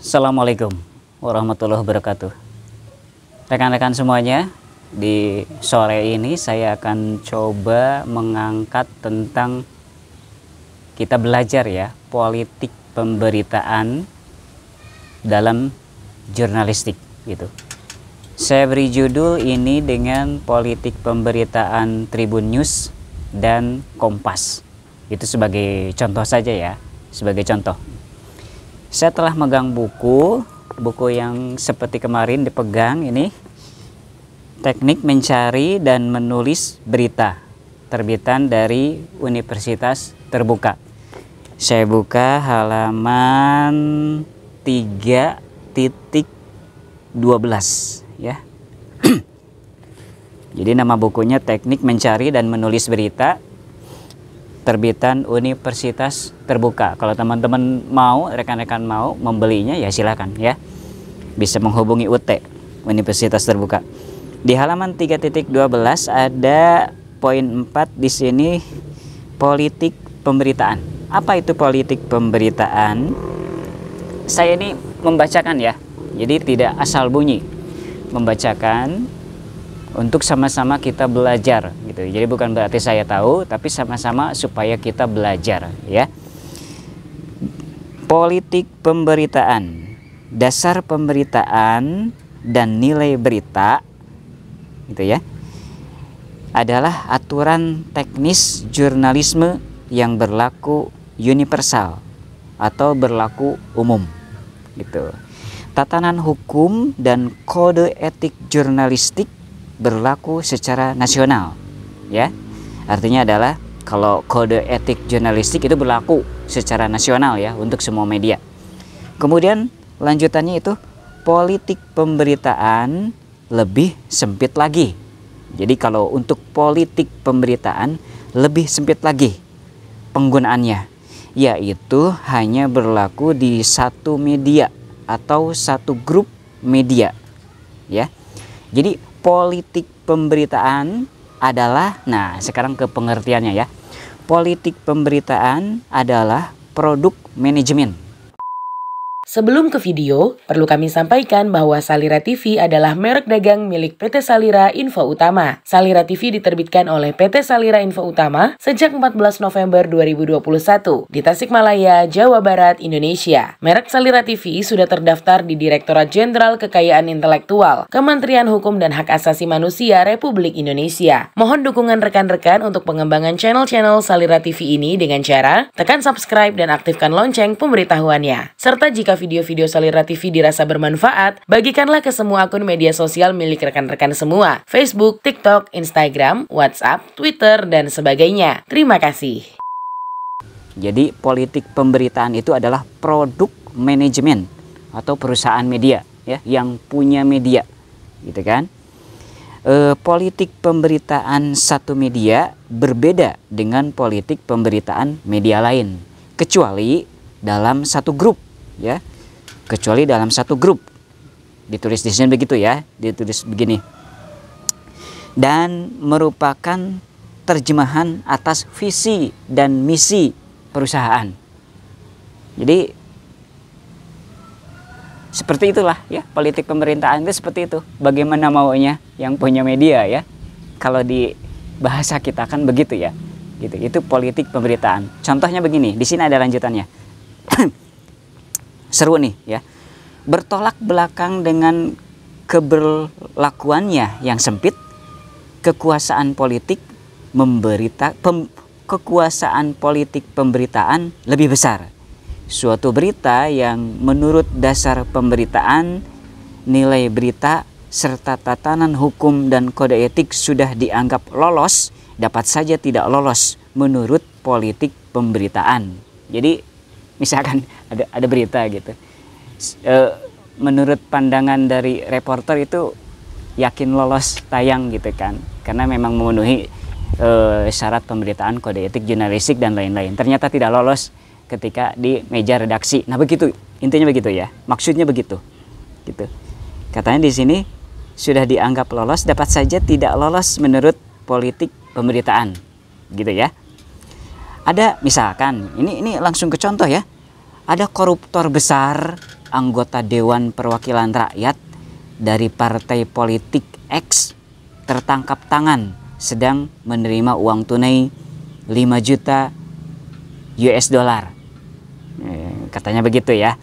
Assalamualaikum warahmatullahi wabarakatuh. Rekan-rekan semuanya, di sore ini saya akan coba mengangkat tentang kita belajar ya politik pemberitaan dalam jurnalistik gitu. Saya beri judul ini dengan politik pemberitaan Tribun News dan Kompas. Itu sebagai contoh saja ya, sebagai contoh. Saya telah megang buku yang seperti kemarin dipegang ini, Teknik Mencari dan Menulis Berita, terbitan dari Universitas Terbuka. Saya buka halaman 3.12 ya. Jadi nama bukunya Teknik Mencari dan Menulis Berita, terbitan Universitas Terbuka. Kalau teman-teman mau, rekan-rekan mau membelinya ya silakan ya. Bisa menghubungi UT, Universitas Terbuka. Di halaman 3.12 ada poin 4 di sini, politik pemberitaan. Apa itu politik pemberitaan? Saya ini membacakan ya. Jadi tidak asal bunyi. Membacakan untuk sama-sama kita belajar gitu. Jadi bukan berarti saya tahu, tapi sama-sama supaya kita belajar ya. Politik pemberitaan, dasar pemberitaan dan nilai berita gitu ya, adalah aturan teknis jurnalisme yang berlaku universal atau berlaku umum gitu. Tatanan hukum dan kode etik jurnalistik berlaku secara nasional ya. Artinya adalah kalau kode etik jurnalistik itu berlaku secara nasional ya untuk semua media. Kemudian lanjutannya itu politik pemberitaan lebih sempit lagi. Jadi kalau untuk politik pemberitaan lebih sempit lagi penggunaannya, yaitu hanya berlaku di satu media atau satu grup media ya. Jadi politik pemberitaan adalah, nah sekarang ke pengertiannya ya. Politik pemberitaan adalah produk manajemen. Sebelum ke video, perlu kami sampaikan bahwa Salira TV adalah merek dagang milik PT Salira Info Utama. Salira TV diterbitkan oleh PT Salira Info Utama sejak 14 November 2021 di Tasikmalaya, Jawa Barat, Indonesia. Merek Salira TV sudah terdaftar di Direktorat Jenderal Kekayaan Intelektual, Kementerian Hukum dan Hak Asasi Manusia Republik Indonesia. Mohon dukungan rekan-rekan untuk pengembangan channel-channel Salira TV ini dengan cara tekan subscribe dan aktifkan lonceng pemberitahuannya. Serta jika video-video Salira TV dirasa bermanfaat, bagikanlah ke semua akun media sosial milik rekan-rekan semua, Facebook, TikTok, Instagram, WhatsApp, Twitter, dan sebagainya. Terima kasih. Jadi politik pemberitaan itu adalah produk manajemen atau perusahaan media ya, yang punya media gitu kan. Politik pemberitaan satu media berbeda dengan politik pemberitaan media lain, kecuali dalam satu grup ya, kecuali dalam satu grup. Ditulis di sini begitu ya, ditulis begini. Dan merupakan terjemahan atas visi dan misi perusahaan. Jadi seperti itulah ya, politik pemerintahan itu seperti itu. Bagaimana maunya yang punya media ya. Kalau di bahasa kita kan begitu ya. Gitu. Itu politik pemberitaan. Contohnya begini, di sini ada lanjutannya. Seru nih ya. Bertolak belakang dengan keberlakuannya yang sempit, kekuasaan politik kekuasaan politik pemberitaan lebih besar. Suatu berita yang menurut dasar pemberitaan, nilai berita serta tatanan hukum dan kode etik sudah dianggap lolos, dapat saja tidak lolos menurut politik pemberitaan. Jadi misalkan ada berita gitu, menurut pandangan dari reporter itu yakin lolos tayang gitu kan, karena memang memenuhi syarat pemberitaan, kode etik jurnalistik dan lain-lain. Ternyata tidak lolos ketika di meja redaksi. Nah begitu, intinya begitu ya, maksudnya begitu gitu. Katanya di sini sudah dianggap lolos, dapat saja tidak lolos menurut politik pemberitaan gitu ya. Ada misalkan, ini langsung ke contoh ya. Ada koruptor besar anggota Dewan Perwakilan Rakyat dari partai politik X tertangkap tangan sedang menerima uang tunai 5 juta US dollar. Katanya begitu ya.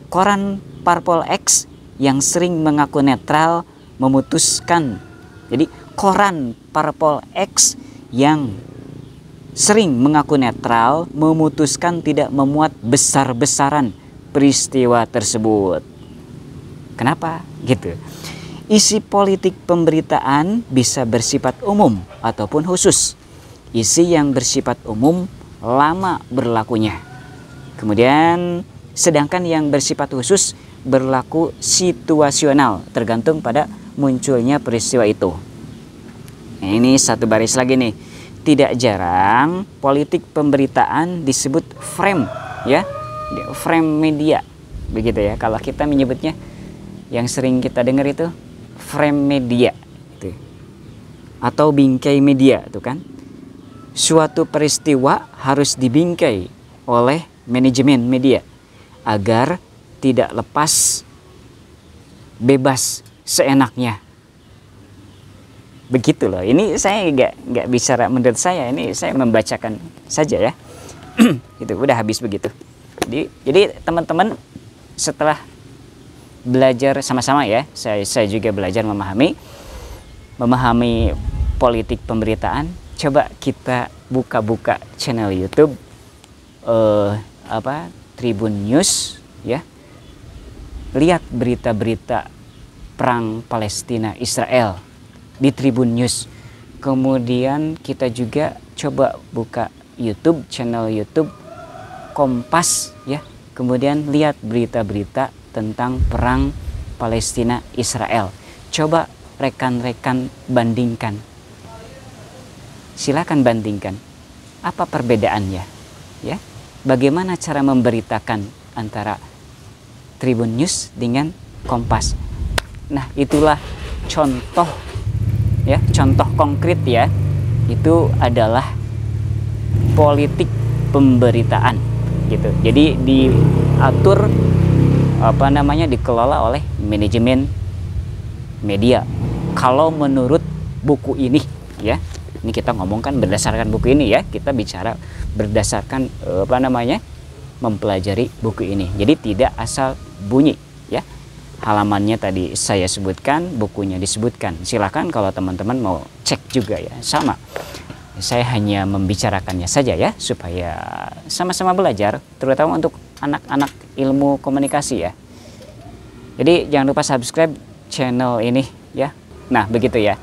Koran Parpol X yang sering mengaku netral memutuskan. Jadi koran Parpol X yang sering mengaku netral memutuskan tidak memuat besar-besaran peristiwa tersebut. Kenapa? Gitu. Isi politik pemberitaan bisa bersifat umum ataupun khusus. Isi yang bersifat umum lama berlakunya. Kemudian sedangkan yang bersifat khusus berlaku situasional tergantung pada munculnya peristiwa itu. Nah, ini satu baris lagi nih. Tidak jarang politik pemberitaan disebut frame ya. Frame media. Begitu ya kalau kita menyebutnya, yang sering kita dengar itu frame media itu. Atau bingkai media itu kan. Suatu peristiwa harus dibingkai oleh manajemen media agar tidak lepas bebas seenaknya. Begitu loh. Ini saya nggak bicara menurut saya, ini saya membacakan saja ya. Itu udah habis begitu. Jadi teman-teman setelah belajar sama-sama ya, saya juga belajar memahami politik pemberitaan. Coba kita buka-buka channel YouTube Tribun News ya. Lihat berita-berita perang Palestina Israel di Tribun News. Kemudian kita juga coba buka YouTube, channel YouTube Kompas ya. Kemudian lihat berita-berita tentang perang Palestina Israel. Coba rekan-rekan bandingkan. Silakan bandingkan. Apa perbedaannya? Ya. Bagaimana cara memberitakan antara Tribun News dengan Kompas? Nah, itulah contoh ya, contoh konkret ya. Itu adalah politik pemberitaan gitu. Jadi diatur dikelola oleh manajemen media. Kalau menurut buku ini ya, ini kita ngomongkan berdasarkan buku ini ya, kita bicara berdasarkan mempelajari buku ini. Jadi tidak asal bunyi ya. Halamannya tadi saya sebutkan, bukunya disebutkan. Silakan kalau teman-teman mau cek juga ya, sama. Saya hanya membicarakannya saja ya, supaya sama-sama belajar, terutama untuk anak-anak ilmu komunikasi ya. Jadi jangan lupa subscribe channel ini ya. Nah begitu ya,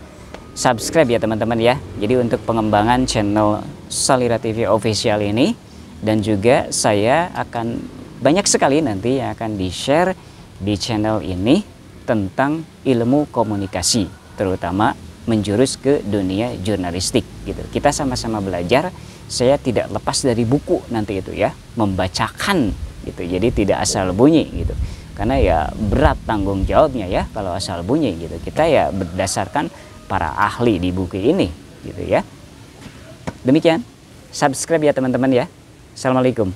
subscribe ya teman-teman ya. Jadi untuk pengembangan channel Salira TV Official ini, dan juga saya akan banyak sekali nanti yang akan di-share di channel ini tentang ilmu komunikasi, terutama menjurus ke dunia jurnalistik gitu. Kita sama-sama belajar. Saya tidak lepas dari buku nanti itu ya, membacakan gitu. Jadi tidak asal bunyi gitu. Karena ya berat tanggung jawabnya ya kalau asal bunyi gitu. Kita ya berdasarkan para ahli di buku ini gitu ya. Demikian. Subscribe ya teman-teman ya. Assalamualaikum.